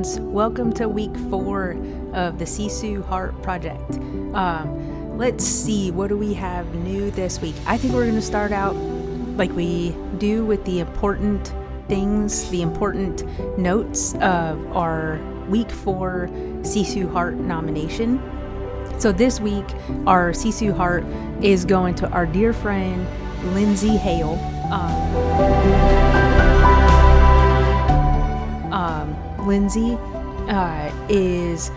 friends. Welcome to week 4 of the SISU Heart Project. Let's see, what do we have new this week? I think we're going to start out like we do with the important things, the important notes of our week 4 SISU Heart nomination. So this week, our SISU Heart is going to our dear friend, Lindsay Hale. Lindsay is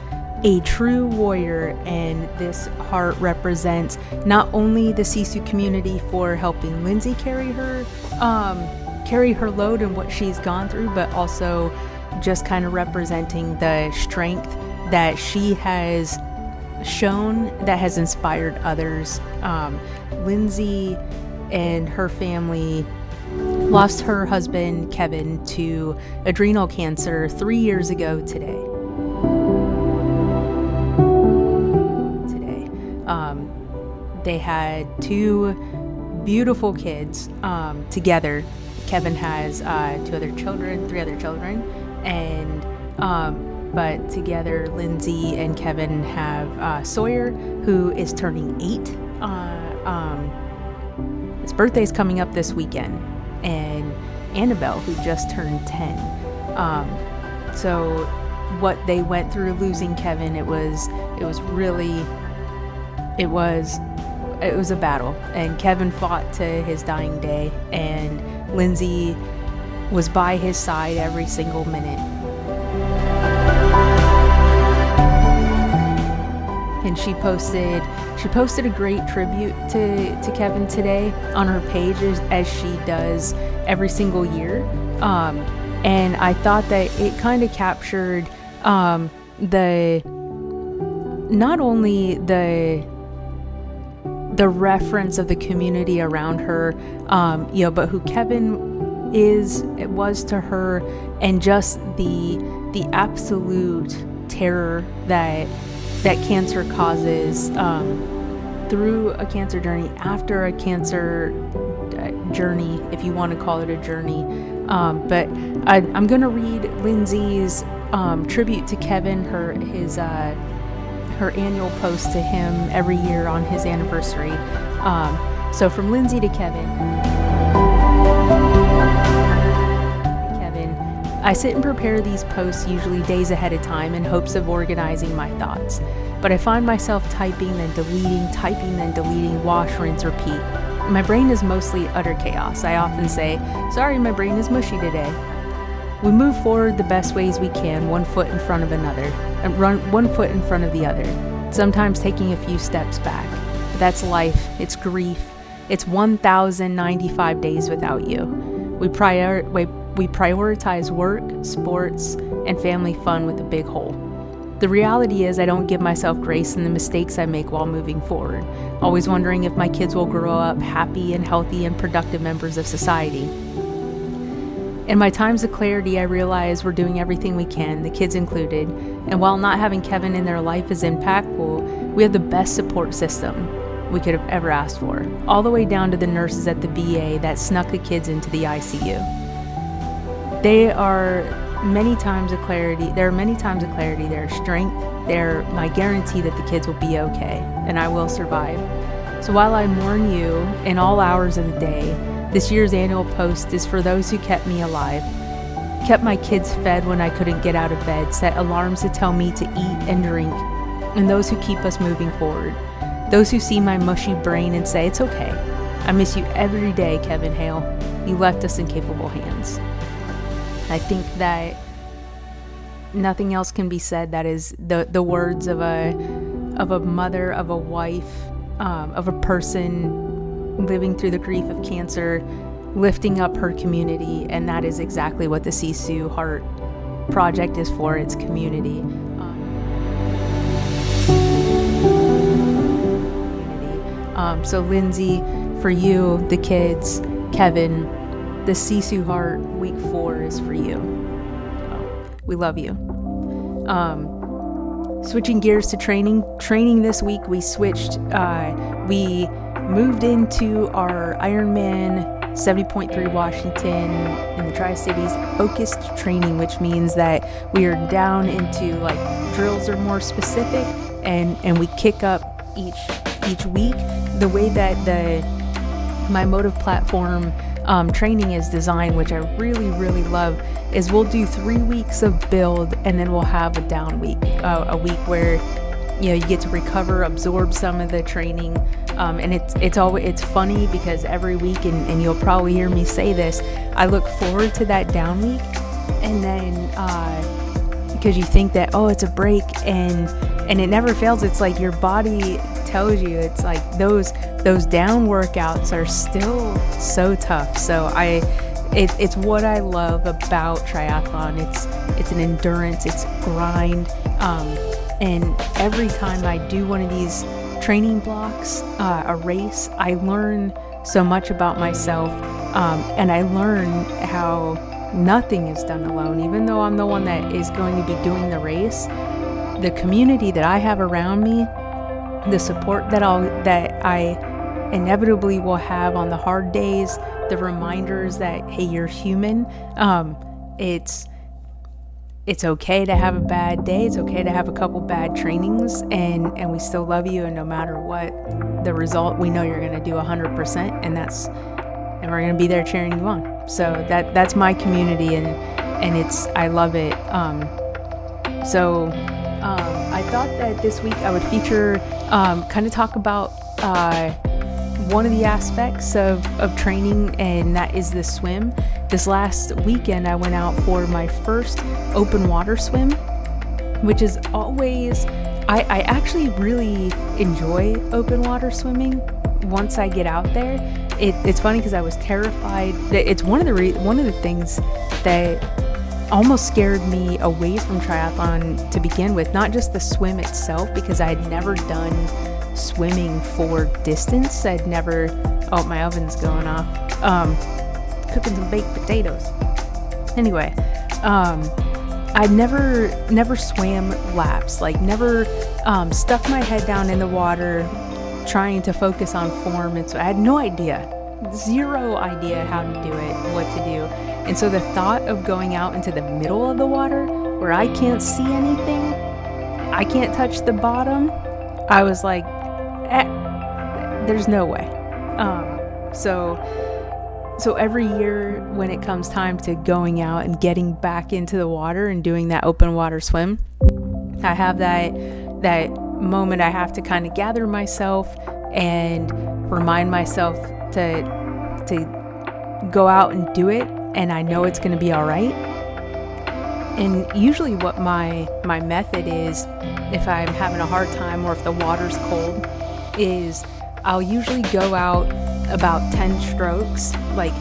a true warrior, and this heart represents not only the SISU community for helping Lindsay carry her load and what she's gone through, but also just kind of representing the strength that she has shown that has inspired others. Lindsay and her family lost her husband, Kevin, to adrenal cancer 3 years ago today. They had 2 beautiful kids together. Kevin has 3 other children, and but together Lindsay and Kevin have Sawyer, who is turning 8. His birthday's coming up this weekend, and Annabelle, who just turned 10. So what they went through losing Kevin, it was a battle, and Kevin fought to his dying day, and Lindsay was by his side every single minute. And she posted a great tribute to Kevin today on her page, as she does every single year. And I thought that it kind of captured not only the reference of the community around her, but who Kevin was to her, and just the absolute terror that cancer causes through a cancer journey, after a cancer journey, if you want to call it a journey. But I'm going to read Lindsay's tribute to Kevin, her annual post to him every year on his anniversary. So from Lindsay to Kevin. I sit and prepare these posts usually days ahead of time in hopes of organizing my thoughts. But I find myself typing, then deleting, wash, rinse, repeat. My brain is mostly utter chaos. I often say, sorry, my brain is mushy today. We move forward the best ways we can, one foot in front of another, and run one foot in front of the other, sometimes taking a few steps back. But that's life, it's grief, it's 1,095 days without you. We prioritize work, sports, and family fun with a big hole. The reality is I don't give myself grace in the mistakes I make while moving forward, always wondering if my kids will grow up happy and healthy and productive members of society. In my times of clarity, I realize we're doing everything we can, the kids included, and while not having Kevin in their life is impactful, we have the best support system we could have ever asked for, all the way down to the nurses at the VA that snuck the kids into the ICU. There are many times of clarity, their strength, they're my guarantee that the kids will be okay, and I will survive. So while I mourn you in all hours of the day, this year's annual post is for those who kept me alive, kept my kids fed when I couldn't get out of bed, set alarms to tell me to eat and drink, and those who keep us moving forward. Those who see my mushy brain and say, it's okay. I miss you every day, Kevin Hale. You left us in capable hands. I think that nothing else can be said that is the words of a mother, of a wife, of a person living through the grief of cancer, lifting up her community, and that is exactly what the SISU Heart Project is for. It's community. So Lindsay, for you, the kids, Kevin, the SISU Heart week 4 is for you. We love you. Switching gears to training this week, we moved into our Ironman 70.3 Washington in the Tri-Cities, focused training, which means that we are down into like drills are more specific, and we kick up each week. The way that my motive platform training is designed, which I really, really love, is we'll do 3 weeks of build, and then we'll have a down week, a week where you get to recover, absorb some of the training, and it's funny because every week, and you'll probably hear me say this, I look forward to that down week, and then because you think that it's a break, and it never fails. It's like your body tells you, it's like those down workouts are still so tough. So it's what I love about triathlon. It's an endurance, it's grind, and every time I do one of these training blocks, a race, I learn so much about myself, and I learn how nothing is done alone. Even though I'm the one that is going to be doing the race, the community that I have around me, the support that I inevitably will have on the hard days, the reminders that, hey, you're human. It's okay to have a bad day. It's okay to have a couple bad trainings, and we still love you. And no matter what the result, we know you're going to do 100%, and we're going to be there cheering you on. So that's my community, and I love it. I thought that this week I would feature, kind of talk about one of the aspects of training, and that is the swim. This last weekend I went out for my first open water swim, which is always, I actually really enjoy open water swimming once I get out there. It's funny because I was terrified. It's one of the things that almost scared me away from triathlon to begin with. Not just the swim itself, because I had never done swimming for distance. I'd never, my oven's going off, cooking some baked potatoes. Anyway, I never swam laps, like never stuck my head down in the water trying to focus on form, and so I had zero idea how to do it, what to do. And so the thought of going out into the middle of the water where I can't see anything, I can't touch the bottom, I was like, there's no way. So every year when it comes time to going out and getting back into the water and doing that open water swim, I have that moment. I have to kind of gather myself and remind myself to go out and do it, and I know it's going to be all right. And usually what my method is, if I'm having a hard time or if the water's cold, is I'll usually go out about 10 strokes, like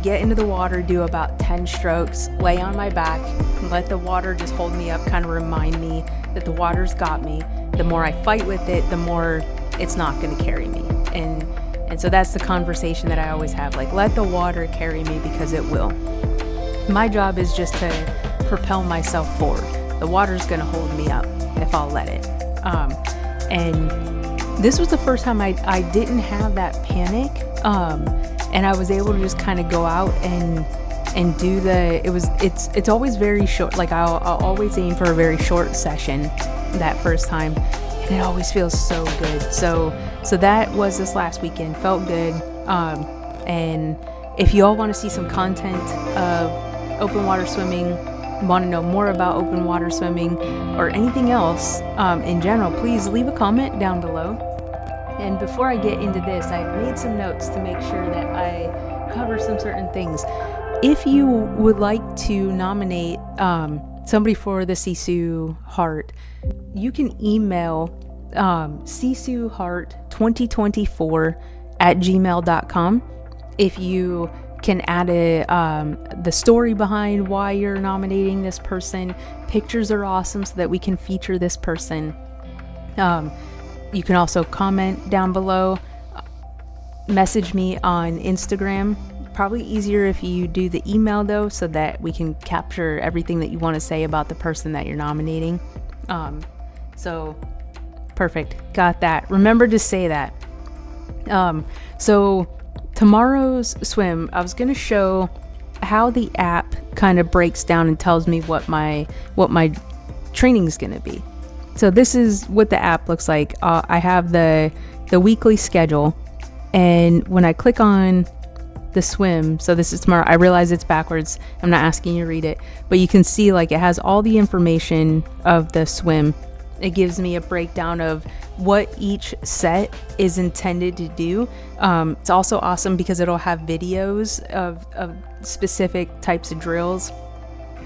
get into the water, do about 10 strokes, lay on my back, and let the water just hold me up, kind of remind me that the water's got me. The more I fight with it, the more it's not going to carry me. And so that's the conversation that I always have, like, let the water carry me, because it will. My job is just to propel myself forward. The water's going to hold me up if I'll let it. And this was the first time I didn't have that panic, and I was able to just kind of go out and do it's always very short. Like I'll always aim for a very short session that first time, and it always feels so good. So that was this last weekend. Felt good. And if you all want to see some content of open water swimming, want to know more about open water swimming or anything else in general, please leave a comment down below. And before I get into this, I made some notes to make sure that I cover some certain things. If you would like to nominate somebody for the SISU Heart, you can email sisuheart2024@gmail.com. If you can add the story behind why you're nominating this person. Pictures are awesome so that we can feature this person. You can also comment down below, message me on Instagram. Probably easier if you do the email though, so that we can capture everything that you want to say about the person that you're nominating. So perfect, got that. Remember to say that. So tomorrow's swim, I was going to show how the app kind of breaks down and tells me what my training is going to be. So this is what the app looks like. I have the weekly schedule, and when I click on the swim, so this is tomorrow, I realize it's backwards. I'm not asking you to read it, but you can see like it has all the information of the swim. It gives me a breakdown of what each set is intended to do. It's also awesome because it'll have videos of specific types of drills,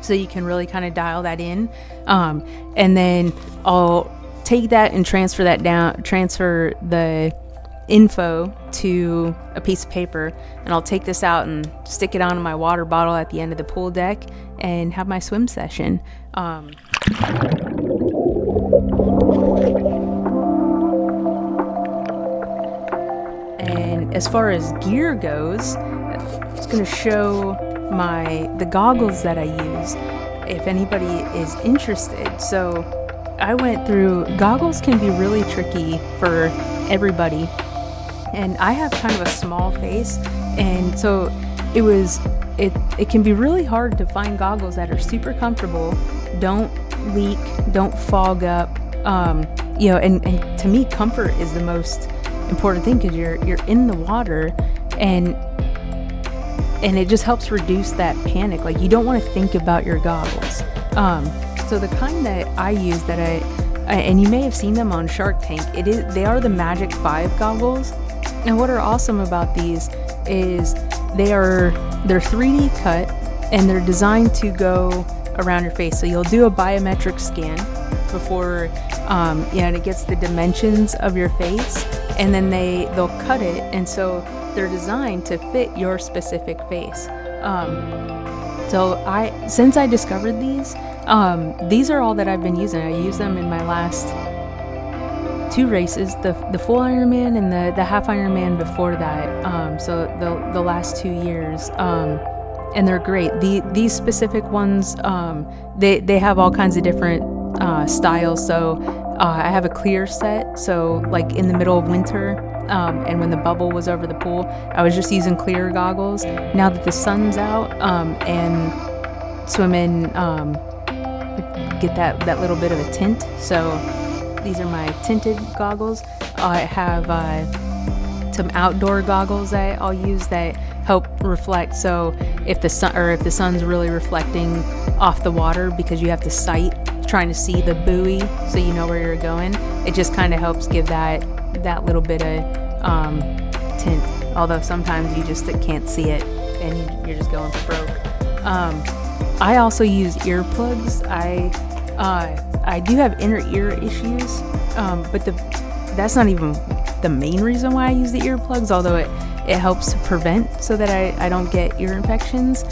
so you can really kind of dial that in. And then I'll take that and transfer the info to a piece of paper, and I'll take this out and stick it onto my water bottle at the end of the pool deck and have my swim session. And as far as gear goes, I'm just going to show the goggles that I use if anybody is interested. So I went through, goggles can be really tricky for everybody, and I have kind of a small face, and so it can be really hard to find goggles that are super comfortable, don't leak, don't fog up, and to me, comfort is the most important thing, because you're in the water, and it just helps reduce that panic. Like, you don't want to think about your goggles. So the kind that I use that and you may have seen them on Shark Tank, they are the Magic 5 goggles. And what are awesome about these is they're 3D cut, and they're designed to go around your face. So you'll do a biometric scan before, and it gets the dimensions of your face, and then they'll cut it, and so they're designed to fit your specific face. So since I discovered these are all that I've been using. I used them in my last 2 races, the full Ironman and the half Ironman before that. So the last 2 years, and they're great. These specific ones, they have all kinds of different styles. So I have a clear set. So like in the middle of winter, and when the bubble was over the pool, I was just using clear goggles. Now that the sun's out, and swimming, get that little bit of a tint. So these are my tinted goggles. I have some outdoor goggles that I'll use that help reflect. So if the sun's really reflecting off the water, because you have to sight trying to see the buoy so you know where you're going, it just kind of helps give that little bit of tint. Although sometimes you just can't see it and you're just going broke. I also use earplugs. I do have inner ear issues, but that's not even the main reason why I use the earplugs, although it helps to prevent so that I don't get ear infections.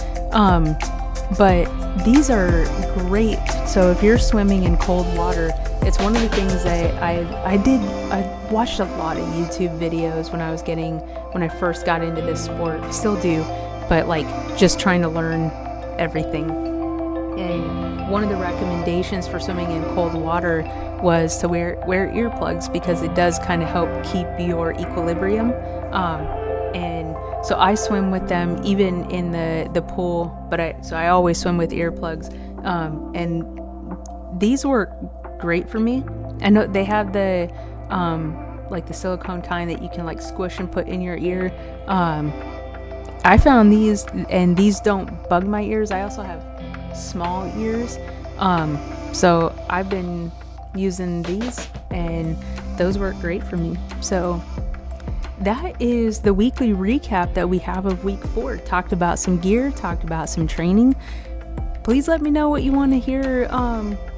But these are great. So if you're swimming in cold water, it's one of the things that I watched a lot of YouTube videos when I first got into this sport. I still do, but like just trying to learn everything. And one of the recommendations for swimming in cold water was to wear earplugs, because it does kind of help keep your equilibrium. And so I swim with them even in the pool, but I always swim with earplugs. And these work great for me. I know they have the like the silicone kind that you can like squish and put in your ear. I found these, and these don't bug my ears. I also have small ears, so I've been using these, and those work great for me. So that is the weekly recap that we have of week 4. Talked about some gear, talked about some training. Please let me know what you want to hear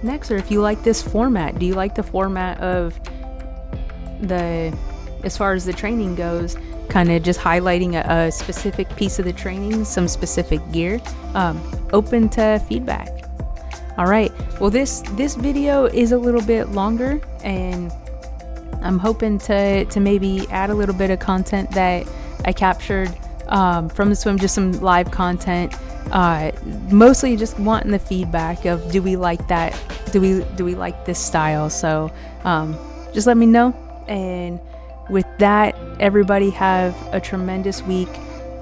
next, or if you like this format. Do you like the format of as far as the training goes, kind of just highlighting a specific piece of the training, some specific gear? Open to feedback. All right, well, this video is a little bit longer, and I'm hoping to maybe add a little bit of content that I captured from the swim, just some live content. Mostly just wanting the feedback of, do we like that? Do we like this style? So just let me know, and With that, everybody have a tremendous week,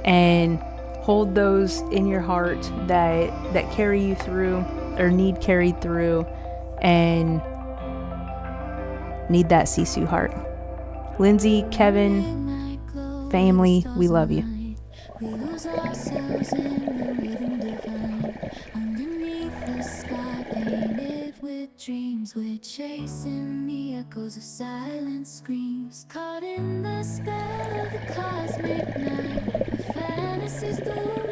and hold those in your heart that carry you through or need carried through and need that SISU heart. Lindsay, Kevin, family, we love you. We lose ourselves in the rhythm divine. Underneath the sky painted with dreams, we're chasing the echoes of silent screams. Caught in the spell of the cosmic night, where fantasies bloom